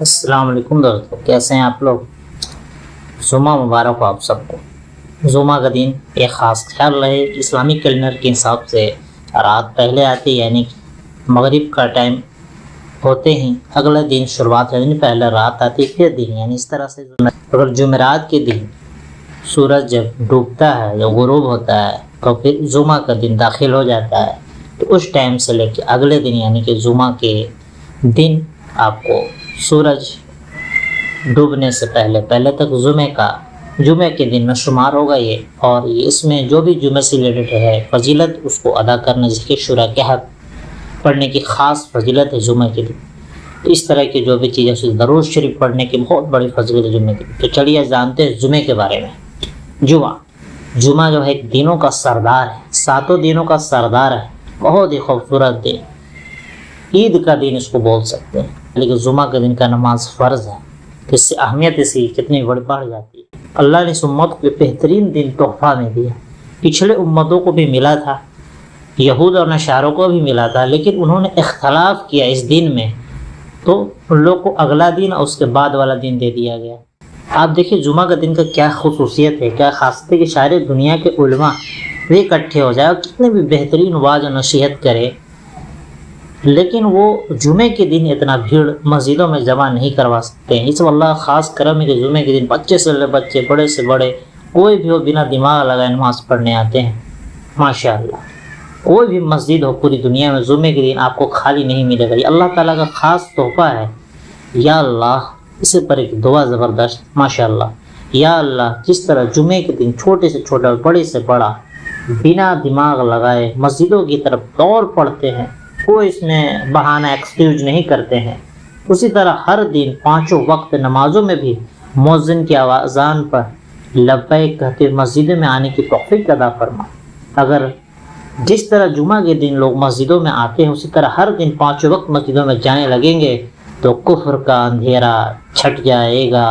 السلام علیکم دوستوں، کیسے ہیں آپ لوگ؟ جمعہ مبارک ہو آپ سب کو۔ جمعہ کا دن ایک خاص خیال رہے، اسلامی کیلنڈر کے حساب سے رات پہلے آتی، یعنی مغرب کا ٹائم ہوتے ہی اگلا دن شروعات ہے، یعنی پہلے رات آتی پھر دن، یعنی اس طرح سے اگر جمعرات کے دن سورج جب ڈوبتا ہے یا غروب ہوتا ہے تو پھر جمعہ کا دن داخل ہو جاتا ہے، تو اس ٹائم سے لے کے اگلے دن یعنی کہ جمعہ کے دن آپ کو سورج ڈوبنے سے پہلے تک جمعے کے دن میں شمار ہوگا یہ، اور اس میں جو بھی جمعے سے ریلیٹڈ ہے فضیلت اس کو ادا کرنے، جس کے شورا کے حق پڑھنے کی خاص فضیلت ہے جمعے کے دن، تو اس طرح کی جو بھی چیزیں اسے درود شریف پڑھنے کی بہت بڑی فضیلت ہے جمعے کے دن۔ تو چلیے جانتے ہیں جمعے کے بارے میں۔ جمعہ جو ہے ایک دنوں کا سردار ہے، 7 دنوں کا سردار ہے، بہت ہی خوبصورت دن، عید کا دن اس کو بول سکتے ہیں، لیکن جمعہ کے دن کا نماز فرض ہے، تو اس سے اہمیت اس کی کتنی بڑی بڑھ جاتی ہے۔ اللہ نے اس امت کو بہترین دن تحفہ میں دیا، پچھلے امتوں کو بھی ملا تھا، یہود اور نصاروں کو بھی ملا تھا، لیکن انہوں نے اختلاف کیا اس دن میں، تو ان لوگ کو اگلا دن اور اس کے بعد والا دن دے دیا گیا۔ آپ دیکھیں جمعہ کا دن کا کیا خصوصیت ہے، کیا خاصیت ہے کہ سارے دنیا کے علماء وہ اکٹھے ہو جائے اور کتنے بھی بہترین واعظ و نصیحت کرے، لیکن وہ جمعے کے دن اتنا بھیڑ مسجدوں میں جمع نہیں کروا سکتے ہیں۔ اس میں اللہ خاص کرم ہے کہ جمعے کے دن بچے سے لے بچے، بڑے سے بڑے، کوئی بھی ہو بنا دماغ لگائے نماز پڑھنے آتے ہیں۔ ماشاءاللہ، کوئی بھی مسجد ہو پوری دنیا میں جمعے کے دن آپ کو خالی نہیں ملے گا، یہ اللہ تعالیٰ کا خاص تحفہ ہے۔ یا اللہ، اسے پر ایک دعا زبردست، ماشاءاللہ، یا اللہ جس طرح جمعے کے دن چھوٹے سے چھوٹا اور بڑے سے بڑا بنا دماغ لگائے مسجدوں کی طرف دوڑ پڑتے ہیں، کوئی اس میں بہانہ ایکسکیوز نہیں کرتے ہیں، اسی طرح ہر دن 5 وقت نمازوں میں بھی مؤذن کی آواز پر لبیک کہتے مسجد میں آنے کی توفیق عطا فرما۔ اگر جس طرح جمعہ کے دن لوگ مسجدوں میں آتے ہیں اسی طرح ہر دن 5 وقت مسجدوں میں جانے لگیں گے تو کفر کا اندھیرا چھٹ جائے گا،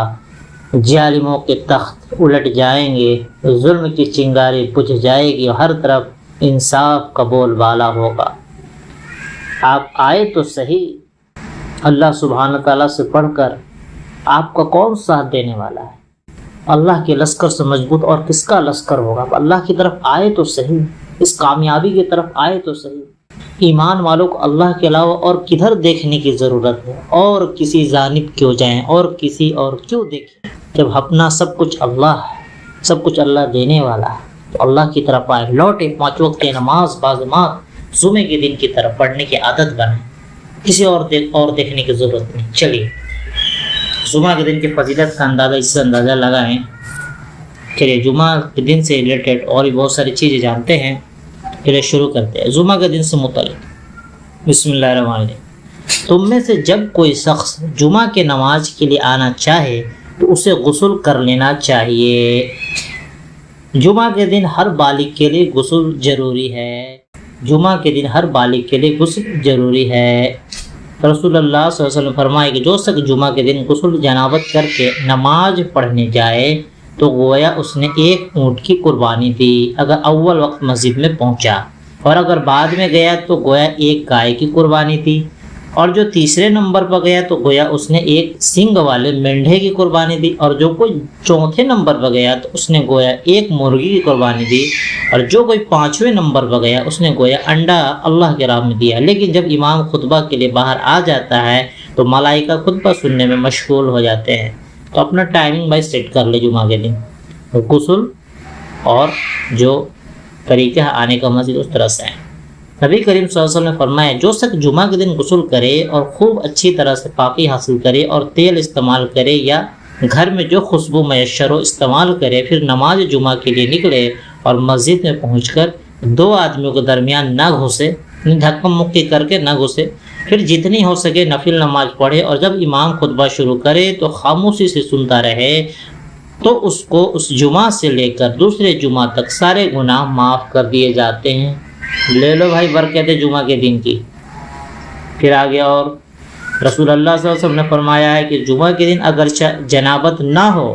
ظالموں کے تخت الٹ جائیں گے، ظلم کی چنگاری بجھ جائے گی، ہر طرف انصاف کا بول بالا ہوگا۔ آپ آئے تو صحیح، اللہ سبحانہ تعالیٰ سے پڑھ کر آپ کا کون ساتھ دینے والا ہے؟ اللہ کے لشکر سے مضبوط اور کس کا لشکر ہوگا؟ اللہ کی طرف آئے تو صحیح، اس کامیابی کی طرف آئے تو صحیح۔ ایمان والوں کو اللہ کے علاوہ اور کدھر دیکھنے کی ضرورت ہے؟ اور کسی جانب کیوں جائیں اور کسی اور کیوں دیکھیں، جب اپنا سب کچھ اللہ ہے، سب کچھ اللہ دینے والا ہے، تو اللہ کی طرف آئے، لوٹے 5 وقت کی نماز باجماعت جمعے کے دن کی طرف پڑھنے کی عادت بنائیں، کسی اور دیکھنے کی ضرورت نہیں۔ چلیے جمعہ کے دن کی فضیلت کا اندازہ اس سے اندازہ لگائیں۔ چلیے جمعہ کے دن سے ریلیٹڈ اور بھی بہت ساری چیزیں جانتے ہیں، چلیے شروع کرتے ہیں جمعہ کے دن سے متعلق۔ بسم اللہ الرحمن الرحیم۔ تم میں سے جب کوئی شخص جمعہ کے نماز کے لیے آنا چاہے تو اسے غسل کر لینا چاہیے۔ جمعہ کے دن ہر بالغ کے لیے غسل ضروری ہے، جمعہ کے دن ہر بالغ کے لیے غسل ضروری ہے۔ رسول اللہ صلی اللہ علیہ وسلم فرمائے کہ جو شخص جمعہ کے دن غسل جنابت کر کے نماز پڑھنے جائے تو گویا اس نے 1 اونٹ کی قربانی دی اگر اول وقت مسجد میں پہنچا، اور اگر بعد میں گیا تو گویا 1 گائے کی قربانی دی، اور جو تیسرے نمبر پر گیا تو گویا اس نے 1 سنگ والے مینڈھے کی قربانی دی، اور جو کوئی چوتھے نمبر پر گیا تو اس نے گویا 1 مرغی کی قربانی دی، اور جو کوئی 5ویں نمبر پر گیا اس نے گویا انڈا اللہ کے راہ میں دیا۔ لیکن جب امام خطبہ کے لیے باہر آ جاتا ہے تو ملائکہ خطبہ سننے میں مشغول ہو جاتے ہیں، تو اپنا ٹائمنگ بھائی سیٹ کر لے جمعہ کے دن، غسل اور جو طریقہ آنے کا مسجد اس طرح سے ہے۔ نبی کریم صلی اللہ علیہ وسلم نے فرمایا جو شخص جمعہ کے دن غسل کرے اور خوب اچھی طرح سے پاکی حاصل کرے اور تیل استعمال کرے یا گھر میں جو خوشبو میسر ہو استعمال کرے، پھر نماز جمعہ کے لیے نکلے اور مسجد میں پہنچ کر 2 آدمیوں کے درمیان نہ گھسے، دھکم مکی کر کے نہ گھسے، پھر جتنی ہو سکے نفل نماز پڑھے، اور جب امام خطبہ شروع کرے تو خاموشی سے سنتا رہے، تو اس کو اس جمعہ سے لے کر دوسرے جمعہ تک سارے گناہ معاف کر دیے جاتے ہیں۔ لے لو بھائی برکت جمعہ کے دن کی۔ پھر آگے اور رسول اللہ صلی اللہ علیہ وسلم نے فرمایا ہے کہ جمعہ کے دن اگر جنابت نہ ہو،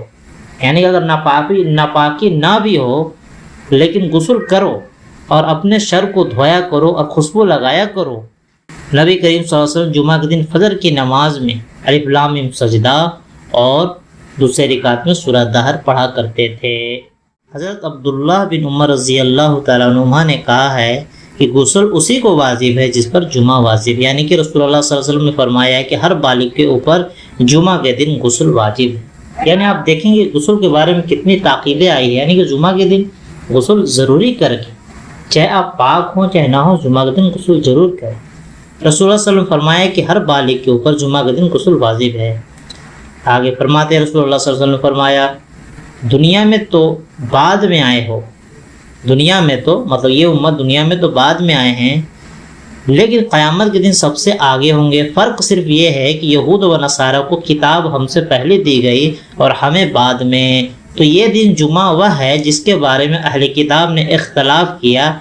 یعنی اگر ناپاکی نہ بھی ہو، لیکن غسل کرو اور اپنے سر کو دھویا کرو اور خوشبو لگایا کرو۔ نبی کریم صلی اللہ علیہ وسلم جمعہ کے دن فجر کی نماز میں الف لام میم سجدہ اور دوسرے رکعت میں سورہ دہر پڑھا کرتے تھے۔ حضرت عبداللہ بن عمر رضی اللہ تعالیٰ عنہما نے کہا ہے کہ غسل اسی کو واجب ہے جس پر جمعہ واجب، یعنی کہ رسول اللہ صلی اللہ علیہ وسلم نے فرمایا ہے کہ ہر بالغ کے اوپر جمعہ کے دن غسل واجب ہے۔ یعنی آپ دیکھیں گے غسل کے بارے میں کتنی تاکیدیں آئی ہیں، یعنی کہ جمعہ کے دن غسل ضروری کر کے، چاہے آپ پاک ہوں چاہے نہ ہوں، جمعہ کے دن غسل ضرور کریں۔ رسول اللہ صلی اللہ علیہ وسلم نے فرمایا کہ ہر بالغ کے اوپر جمعہ کے دن غسل واجب ہے۔ آگے فرماتے ہیں رسول اللہ صلی اللہ علیہ وسلم نے فرمایا دنیا میں تو بعد میں آئے ہو، دنیا میں تو مطلب یہ امت دنیا میں تو بعد میں آئے ہیں، لیکن قیامت کے دن سب سے آگے ہوں گے۔ فرق صرف یہ ہے کہ یہود و نصارہ کو کتاب ہم سے پہلے دی گئی اور ہمیں بعد میں۔ تو یہ دن جمعہ وہ ہے جس کے بارے میں اہل کتاب نے اختلاف کیا،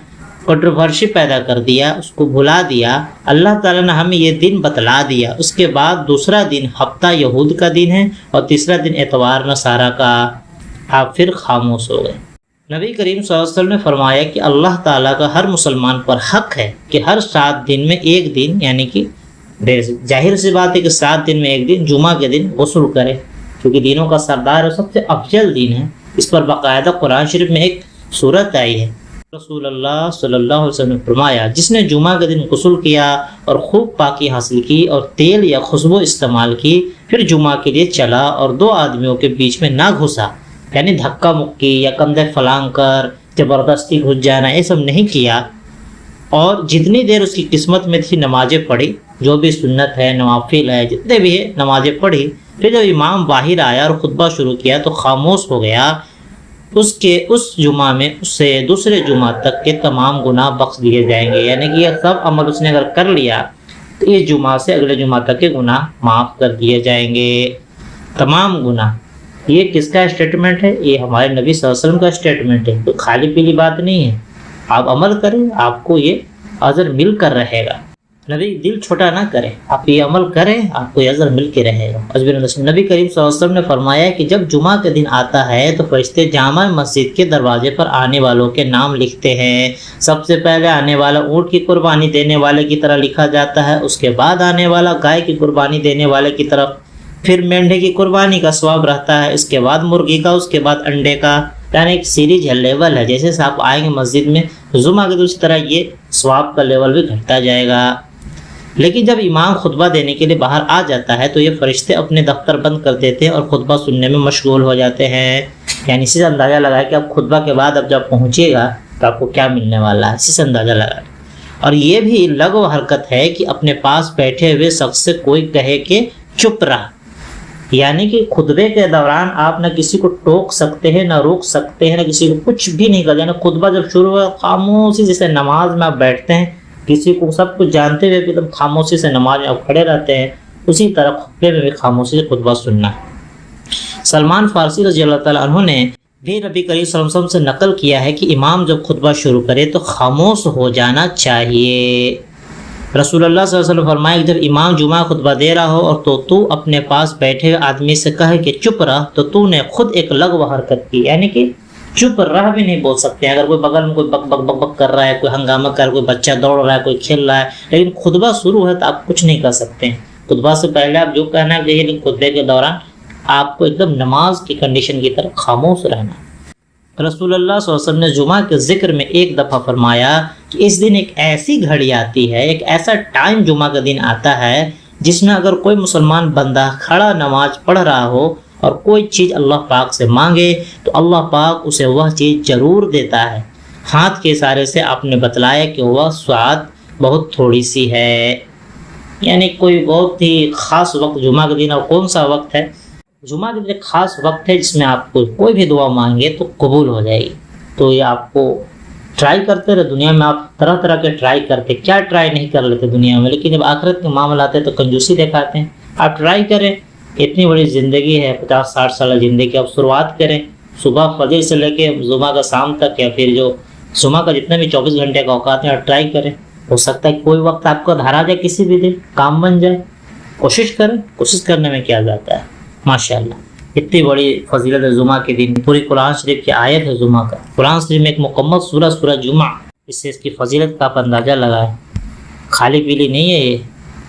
کنٹروورسی پیدا کر دیا، اس کو بھلا دیا۔ اللہ تعالیٰ نے ہمیں یہ دن بتلا دیا۔ اس کے بعد دوسرا دن ہفتہ یہود کا دن ہے اور تیسرا دن اتوار نصارہ کا۔ آپ پھر خاموش ہو گئے۔ نبی کریم صلی اللہ علیہ وسلم نے فرمایا کہ اللہ تعالیٰ کا ہر مسلمان پر حق ہے کہ ہر 7 دن میں ایک دن، یعنی کہ ظاہر سی بات ہے کہ 7 دن میں ایک دن جمعہ کے دن غسل کرے، کیونکہ دینوں کا سردار اور سب سے افضل دن ہے۔ اس پر باقاعدہ قرآن شریف میں ایک صورت آئی ہے۔ رسول اللہ صلی اللہ علیہ وسلم نے فرمایا جس نے جمعہ کے دن غسل کیا اور خوب پاکی حاصل کی اور تیل یا خوشبو استعمال کی، پھر جمعہ کے لیے چلا اور 2 آدمیوں کے بیچ میں نہ گھسا، یعنی دھکا مکی یا کندھے پھلانگ کر زبردستی گھس جانا، یہ سب نہیں کیا، اور جتنی دیر اس کی قسمت میں تھی نمازیں پڑھی، جو بھی سنت ہے نوافل ہے جتنے بھی ہے نمازیں پڑھی۔ پھر جب امام باہر آیا اور خطبہ شروع کیا تو خاموش ہو گیا، اس جمعہ میں اس سے دوسرے جمعہ تک کے تمام گناہ بخش دیے جائیں گے، یعنی کہ یہ سب عمل اس نے اگر کر لیا تو اس جمعہ سے اگلے جمعہ تک کے گناہ معاف کر دیے جائیں گے، تمام گناہ۔ یہ کس کا اسٹیٹمنٹ ہے؟ یہ ہمارے نبی صلی اللہ علیہ وسلم کا اسٹیٹمنٹ ہے، تو خالی پیلی بات نہیں ہے۔ آپ عمل کریں، آپ کو یہ اجر مل کر رہے گا۔ نبی دل چھوٹا نہ کریں، آپ یہ عمل کریں، آپ کو یہ اجر مل کے رہے گا۔ نبی کریم صلی اللہ علیہ وسلم نے فرمایا کہ جب جمعہ کے دن آتا ہے تو فرشتے جامع مسجد کے دروازے پر آنے والوں کے نام لکھتے ہیں۔ سب سے پہلے آنے والا اونٹ کی قربانی دینے والے کی طرح لکھا جاتا ہے، اس کے بعد آنے والا گائے کی قربانی دینے والے کی طرف، پھر مینڈھے کی قربانی کا ثواب رہتا ہے، اس کے بعد مرغی کا، اس کے بعد انڈے کا، یعنی ایک سیریز ہے، لیول ہے۔ جیسے سے آپ آئیں گے مسجد میں جمعہ کے دوسری طرح یہ ثواب کا لیول بھی گھٹتا جائے گا۔ لیکن جب امام خطبہ دینے کے لیے باہر آ جاتا ہے تو یہ فرشتے اپنے دفتر بند کر دیتے ہیں اور خطبہ سننے میں مشغول ہو جاتے ہیں، یعنی اسی سے اندازہ لگائے کہ اب خطبہ کے بعد اب جب پہنچے گا تو آپ کو کیا ملنے والا ہے، اسی سے اندازہ لگائے۔ اور یہ بھی لغو حرکت ہے کہ اپنے پاس بیٹھے ہوئے شخص سے کوئی کہے کہ چپ رہا، یعنی کہ خطبے کے دوران آپ نہ کسی کو ٹوک سکتے ہیں، نہ روک سکتے ہیں، نہ کسی کو کچھ بھی نہیں کرتے۔ خطبہ جب شروع ہوا خاموشی، جیسے نماز میں آپ بیٹھتے ہیں کسی کو سب کچھ جانتے ہوئے ایک دم خاموشی سے نماز میں آپ کھڑے رہتے ہیں، اسی طرح خطبے میں بھی خاموشی سے خطبہ سننا۔ سلمان فارسی رضی اللہ تعالیٰ عنہ نے بھی نبی کریم صلی اللہ علیہ وسلم سے نقل کیا ہے کہ امام جب خطبہ شروع کرے تو خاموش ہو جانا چاہیے۔ رسول اللہ صلی اللہ علیہ وسلم فرمائے کہ جب امام جمعہ خطبہ دے رہا ہو اور تو اپنے پاس بیٹھے ہوئے آدمی سے کہے کہ چپ رہ، تو نے خود ایک لغو حرکت کی، یعنی کہ چپ رہ بھی نہیں بول سکتے۔ اگر کوئی بغل میں کوئی بک بک بک بک کر رہا ہے، کوئی ہنگامہ کر رہا ہے، کوئی بچہ دوڑ رہا ہے، کوئی کھیل رہا ہے، لیکن خطبہ شروع ہے تو آپ کچھ نہیں کر سکتے ہیں۔ خطبہ سے پہلے آپ جو کہنا ہے کہیے، لیکن خطبے کے دوران آپ کو ایک دم نماز کی کنڈیشن کی طرف خاموش رہنا۔ رسول اللہ صلی اللہ علیہ وسلم نے جمعہ کے ذکر میں ایک دفعہ فرمایا کہ اس دن ایک ایسی گھڑی آتی ہے، ایک ایسا ٹائم جمعہ کا دن آتا ہے جس میں اگر کوئی مسلمان بندہ کھڑا نماز پڑھ رہا ہو اور کوئی چیز اللہ پاک سے مانگے تو اللہ پاک اسے وہ چیز ضرور دیتا ہے۔ ہاتھ کے اشارے سے آپ نے بتلایا کہ وہ ساعت بہت تھوڑی سی ہے، یعنی کوئی بہت ہی خاص وقت جمعہ کا دن۔ اور کون سا وقت ہے؟ جمعہ کا دن ایک خاص وقت ہے جس میں آپ کو کوئی بھی دعا مانگے تو قبول ہو جائے گی۔ تو یہ آپ کو ٹرائی کرتے رہے۔ دنیا میں آپ طرح طرح کے ٹرائی کرتے، کیا ٹرائی نہیں کر لیتے دنیا میں، لیکن جب آخرت کے معاملہ آتے ہیں تو کنجوسی دکھاتے ہیں۔ آپ ٹرائی کریں، اتنی بڑی زندگی ہے، 50-60 سالہ زندگی، آپ شروعات کریں صبح فجر سے لے کے جمعہ کا شام تک، یا پھر جو جمعہ کا جتنے بھی 24 گھنٹے کا اوقات ہیں ٹرائی کریں۔ ہو سکتا ہے کوئی وقت آپ کو دھرا جائے، کسی بھی دن کام بن جائے۔ کوشش کریں، کوشش کرنے میں کیا جاتا ہے۔ ماشاءاللہ اتنی بڑی فضیلت ہے جمعہ کے دن، پوری قرآن شریف کی آیت ہے جمعہ کا۔ قرآن شریف میں ایک مکمل سورہ جمعہ، اس سے اس کی فضیلت کا آپ اندازہ لگائیں۔ خالی پیلی نہیں ہے یہ،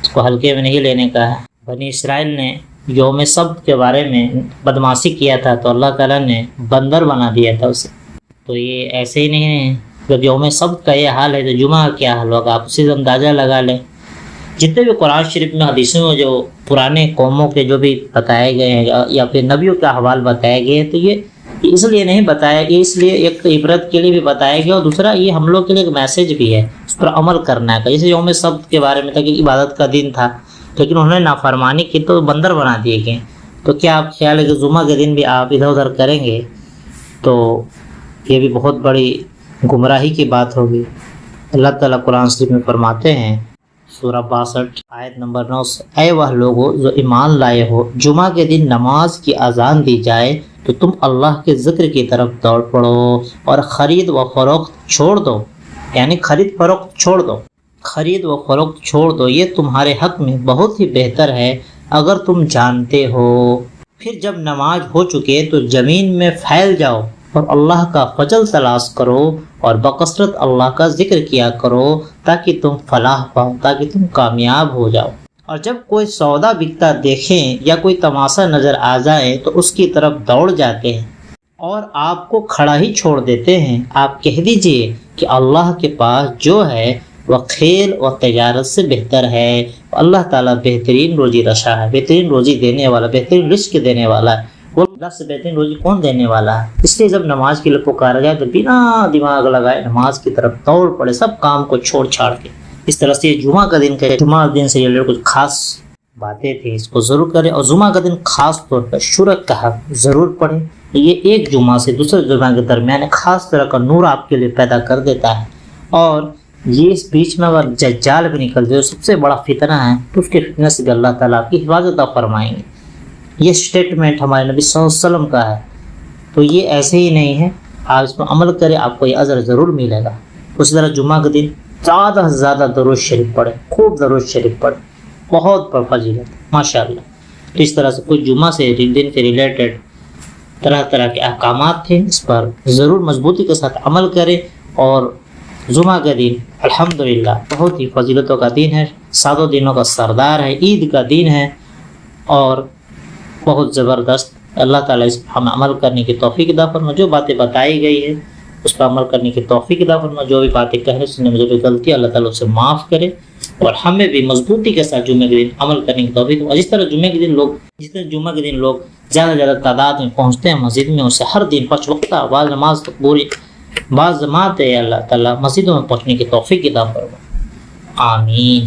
اس کو ہلکے میں نہیں لینے کا ہے، بنی اسرائیل نے یوم سبت کے بارے میں بدمعاشی کیا تھا تو اللہ تعالیٰ نے بندر بنا دیا تھا اسے. تو یہ ایسے ہی نہیں ہے، جب یوم سبت کا یہ حال ہے تو جمعہ کا کیا حال ہوگا، آپ اسی سے اندازہ لگا لیں. جتنے بھی قرآن شریف میں حدیثوں میں جو پرانے قوموں کے جو بھی بتائے گئے ہیں یا پھر نبیوں کا حوال بتائے گئے ہیں، تو یہ اس لیے نہیں بتایا، یہ اس لیے ایک عبرت کے لیے بھی بتایا گیا، اور دوسرا یہ ہم لوگ کے لیے ایک میسج بھی ہے، اس پر عمل کرنا ہے. جیسے یوم سبت کے بارے میں تھا کہ عبادت کا دن تھا، لیکن انہوں نے نافرمانی کی تو بندر بنا دیے گئے. تو کیا آپ خیال ہے کہ جمعہ کے دن بھی آپ ادھر ادھر کریں گے تو یہ بھی بہت بڑی گمراہی کی بات ہوگی. اللہ تعالیٰ قرآن شریف میں فرماتے ہیں سورہ 62 آیت نمبر 9 سے، اے وہ لوگو جو ایمان لائے ہو، جمعہ کے دن نماز کی اذان دی جائے تو تم اللہ کے ذکر کی طرف دوڑ پڑو اور خرید و فروخت چھوڑ دو. یعنی خرید فروخت چھوڑ دو، خرید و فروخت چھوڑ دو، یہ تمہارے حق میں بہت ہی بہتر ہے اگر تم جانتے ہو. پھر جب نماز ہو چکے تو زمین میں پھیل جاؤ اور اللہ کا فضل تلاش کرو اور بکثرت اللہ کا ذکر کیا کرو تاکہ تم فلاح پاؤ، تاکہ تم کامیاب ہو جاؤ. اور جب کوئی سودا بکتا دیکھیں یا کوئی تماشا نظر آ جائے تو اس کی طرف دوڑ جاتے ہیں اور آپ کو کھڑا ہی چھوڑ دیتے ہیں. آپ کہہ دیجئے کہ اللہ کے پاس جو ہے وہ کھیل و تجارت سے بہتر ہے. اللہ تعالیٰ بہترین روزی رسا ہے، بہترین روزی دینے والا، بہترین رزق دینے والا ہے. وہ اللہ سے بہترین روزی کون دینے والا ہے؟ اس لیے جب نماز کے لیے پکارا جائے تو بنا دماغ لگائے نماز کی طرف دوڑ پڑے، سب کام کو چھوڑ چھاڑ کے. اس طرح سے جمعہ کا دن کہ جمعہ دن سے یہ کچھ خاص باتیں تھیں، اس کو ضرور کریں. اور جمعہ کا دن خاص طور پر شرک کا حق ضرور پڑھیں. یہ ایک جمعہ سے دوسرے جمعہ کے درمیان ایک خاص طرح کا نور آپ کے لیے پیدا کر دیتا ہے. اور یہ اس بیچ میں اگر دجال بھی نکل جائے، سب سے بڑا فتنہ ہے، تو اس کے فتنہ سے بھی اللہ تعالیٰ آپ کی حفاظت فرمائیں گے. یہ سٹیٹمنٹ ہمارے نبی صلی اللہ علیہ وسلم کا ہے. تو یہ ایسے ہی نہیں ہے، آپ اس پر عمل کریں، آپ کو یہ اجر ضرور ملے گا. اسی طرح جمعہ کے دن زیادہ سے زیادہ درود شریف پڑھیں، خوب درود شریف پڑھیں، بہت پر فضیلت ماشاء اللہ. تو اس طرح سے کچھ جمعہ سے دن سے ریلیٹڈ طرح طرح کے احکامات تھے، اس پر ضرور مضبوطی کے ساتھ عمل کریں. اور جمعہ کا دن الحمدللہ بہت ہی فضیلتوں کا دن ہے، 7 دنوں کا سردار ہے، عید کا دن ہے اور بہت زبردست. اللہ تعالیٰ اس پر ہمیں عمل کرنے کی توفیق عطا فرمائے. جو باتیں بتائی گئی ہے اس پر عمل کرنے کی توفیق عطا فرمائے. جو بھی باتیں کہہ رہے اس نے مجھے بھی غلطی، اللہ تعالیٰ اسے معاف کرے اور ہمیں بھی مضبوطی کے ساتھ جمعہ کے دن عمل کرنے کی توفیق. اور جس طرح جمعہ کے دن لوگ زیادہ زیادہ تعداد میں پہنچتے ہیں مسجد میں، اسے ہر دن 5 وقتہ بعض نماز پوری بعض جماعت ہے، اللہ تعالیٰ مسجدوں میں پہنچنے کی توفیق عطا فرمائے. آمین.